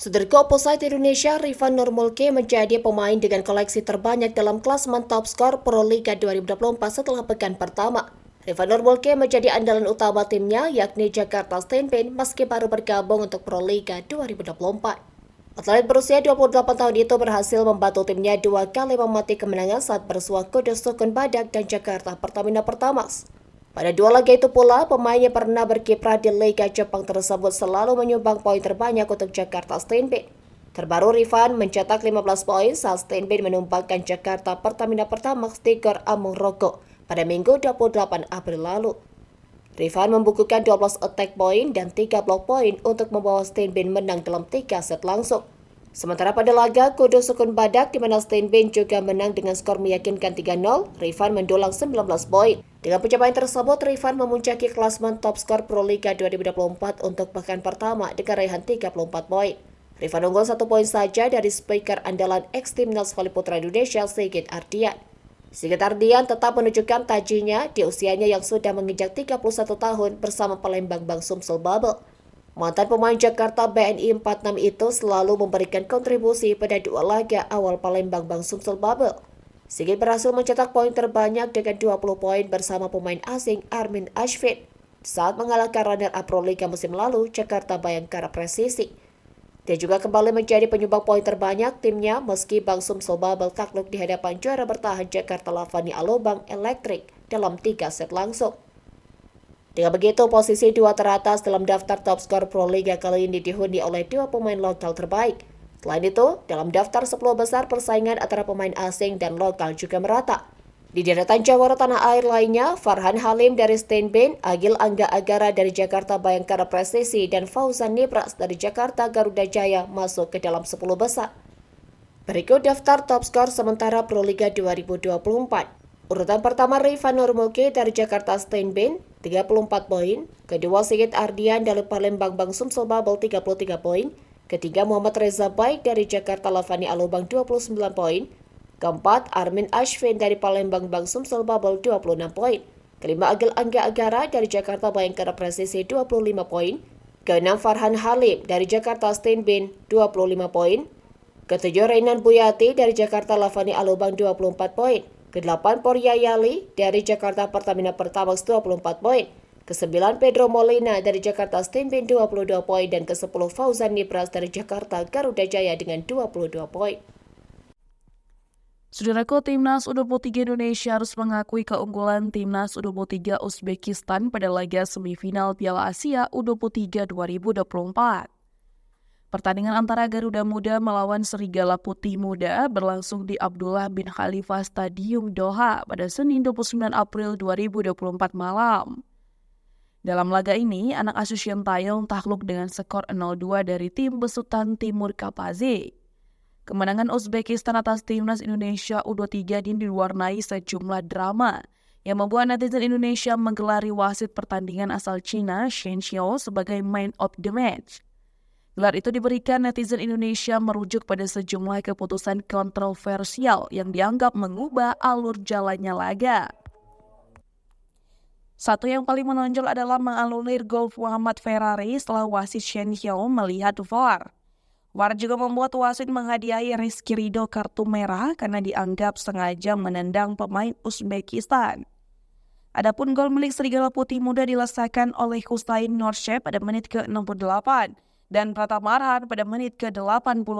Sedergo Opposite Indonesia Rifan Nurmulke menjadi pemain dengan koleksi terbanyak dalam klasemen top skor Pro Liga 2024 setelah pekan pertama. Rifan Nurmulke menjadi andalan utama timnya yakni Jakarta Stainpen meski baru bergabung untuk Pro Liga 2024. Atlet berusia 28 tahun itu berhasil membantu timnya 2 kali memati kemenangan saat bersuah Kudus Sukun Badak dan Jakarta Pertamina Pertamax. Pada 2 laga itu pula, pemainnya pernah berkiprah di Liga Jepang tersebut selalu menyumbang poin terbanyak untuk Jakarta Stainpen. Terbaru Rifan mencetak 15 poin saat Stainpen menumpangkan Jakarta Pertamina Pertamax di Gor Amung Roko pada Minggu 28 April lalu. Rifan membukukan 12 attack point dan 3 block point untuk membawa Stainpen menang dalam 3 set langsung. Sementara pada laga Kudus Sukun Badak di mana Stainpen juga menang dengan skor meyakinkan 3-0, Rifan mendulang 19 poin. Dengan pencapaian tersebut, Rifan memuncaki klasemen top skor Pro Liga 2024 untuk pekan pertama dengan raihan 34 poin. Rifan unggul 1 poin saja dari speaker andalan ex-timnas voli putra Indonesia Sigit Ardian. Sigit Ardian tetap menunjukkan tajinya di usianya yang sudah menginjak 31 tahun bersama Palembang Bang Sumsel Bubble. Mantan pemain Jakarta BNI 46 itu selalu memberikan kontribusi pada 2 laga awal Palembang Bang Sumsel Bubble. Sigit berhasil mencetak poin terbanyak dengan 20 poin bersama pemain asing Armin Ashfin saat mengalahkan runner-up Pro Liga musim lalu Jakarta Bayangkara Presisi. Dia juga kembali menjadi penyumbang poin terbanyak timnya meski Bang Sumsel Bubble takluk di hadapan juara bertahan Jakarta Lavani Alobang Electric dalam 3 set langsung. Dengan begitu, posisi 2 teratas dalam daftar top skor Pro Liga kali ini dihuni oleh 2 pemain lokal terbaik. Selain itu, dalam daftar 10 besar persaingan antara pemain asing dan lokal juga merata. Di deretan jawara tanah air lainnya, Farhan Halim dari Stainpen, Agil Angga Agara dari Jakarta Bayangkara Presisi, dan Fauzan Nibras dari Jakarta Garuda Jaya masuk ke dalam 10 besar. Berikut daftar top skor sementara Pro Liga 2024. Urutan pertama Rifan Nurmulke dari Jakarta Stainpen, 34 poin. Kedua Sigit Ardian dari Palembang Bang Sumsel Bubble, 33 poin. Ketiga Muhammad Reza Baik dari Jakarta Lavani Alobang, 29 poin. Keempat Armin Ashfin dari Palembang Bang Sumsel Bubble, 26 poin. Kelima Agil Angga Agara dari Jakarta Bayangkara Presisi, 25 poin. Keenam Farhan Halim dari Jakarta Stainpen, 25 poin. Ketujuh Rainan Buyati dari Jakarta Lavani Alobang, 24 poin. Ke-8 Porya Yali dari Jakarta Pertamina Pertamax, 24 poin. Ke-9 Pedro Molina dari Jakarta Stainpen, 22 poin. Dan ke-10 Fauzan Nibras dari Jakarta Garuda Jaya dengan 22 poin. Saudaraku, Timnas U23 Indonesia harus mengakui keunggulan Timnas U23 Uzbekistan pada laga semifinal Piala Asia U23 2024. Pertandingan antara Garuda Muda melawan Serigala Putih Muda berlangsung di Abdullah bin Khalifa Stadium Doha pada Senin 29 April 2024 malam. Dalam laga ini, anak asuh Shin Taeyong takluk dengan skor 0-2 dari tim besutan Timur Kapaze. Kemenangan Uzbekistan atas Timnas Indonesia U23 ini diwarnai sejumlah drama yang membuat netizen Indonesia menggelari wasit pertandingan asal Cina Shen Xiao sebagai man of the match. Gelar itu diberikan netizen Indonesia merujuk pada sejumlah keputusan kontroversial yang dianggap mengubah alur jalannya laga. Satu yang paling menonjol adalah menganulir gol Muhammad Ferrari setelah wasit Shen Xiao melihat VAR. VAR juga membuat wasit menghadiahi Rizky Ridho kartu merah karena dianggap sengaja menendang pemain Uzbekistan. Adapun gol milik Serigala Putih Muda dilesakan oleh Hussein Norsyeh pada menit ke-68 dan Pratama Arhan pada menit ke-86.